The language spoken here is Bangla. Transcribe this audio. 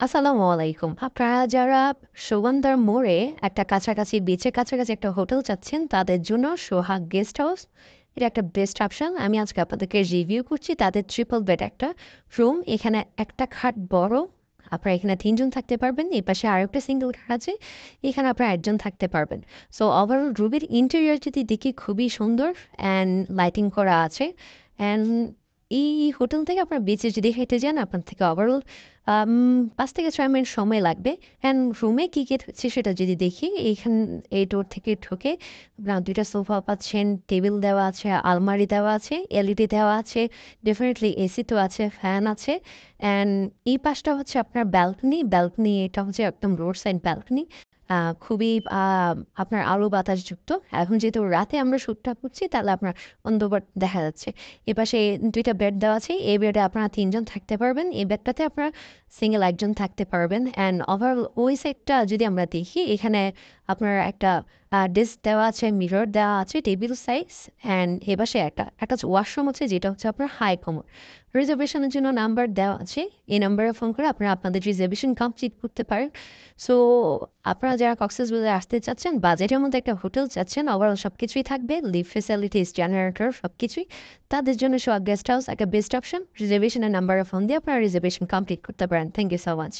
আসসালামু আলাইকুম। আপনারা যারা সুগন্ধার মোড়ে একটা কাছাকাছি বিচের কাছাকাছি একটা হোটেল চাচ্ছেন, তাদের জন্য সোহাগ গেস্ট হাউস এটা একটা বেস্ট অপশন। আমি আজকে আপনাদেরকে রিভিউ করছি তাদের ট্রিপল বেড একটা রুম। এখানে একটা খাট বড়, আপনারা এখানে ৩ জন থাকতে পারবেন। এই পাশে আরেকটা সিঙ্গেল খাট আছে, এখানে আপনারা ১ জন থাকতে পারবেন। সো ওভারঅল রুমের ইন্টেরিয়র যদি দেখি খুবই সুন্দর অ্যান্ড লাইটিং করা আছে। অ্যান্ড এই হোটেল থেকে আপনার বিচে যদি হেঁটে যান, আপনার থেকে ওভারঅল ৫ থেকে ৬ মিনিট সময় লাগবে। অ্যান্ড রুমে কী কী থাকছে সেটা যদি দেখি, এই ডোর থেকে ঢুকে আপনার ২টা সোফা পাচ্ছেন, টেবিল দেওয়া আছে, আলমারি দেওয়া আছে, এলইডি দেওয়া আছে, ডেফিনেটলি এসি তো আছে, ফ্যান আছে। অ্যান্ড এই পাশটা হচ্ছে আপনার ব্যালকনি এটা হচ্ছে একদম রোড সাইড ব্যালকনি। খুবই আপনার আলো বাতাসযুক্ত। এখন যেহেতু রাতে আমরা শ্যুটটা করছি, তাহলে আপনার অন্ধকার দেখা যাচ্ছে। এপাশে ২টা বেড দেওয়া আছে। এই বেডে আপনারা ৩ জন থাকতে পারবেন। এই বেডটাতে আপনারা সিঙ্গেল ১ জন থাকতে পারবেন। অ্যান্ড ওভারঅল ওই সাইডটা যদি আমরা দেখি, এখানে আপনার একটা ডেস্ক দেওয়া আছে, মিরর দেওয়া আছে, টেবিল সাইজ। অ্যান্ড এপাশে একটা ওয়াশরুম আছে, যেটা হচ্ছে আপনার হাই কমোড। রিজার্ভেশনের জন্য নাম্বার দেওয়া আছে। এই নাম্বারে ফোন করে আপনারা আপনাদের রিজার্ভেশন কমপ্লিট করতে পারেন। সো আপনারা যারা কক্সবাজারে আসতে চাচ্ছেন, বাজেটের মধ্যে একটা হোটেল চাচ্ছেন, ওভারঅল সব কিছুই থাকবে, লিফট ফেসিলিটিস, জেনারেটর সব কিছুই, তাদের জন্য সোহাগ গেস্ট হাউস একটা বেস্ট অপশন। রিজার্ভেশনের নাম্বারে ফোন দিয়ে আপনারা রিজার্ভেশন কমপ্লিট করতে পারেন। Thank you so much.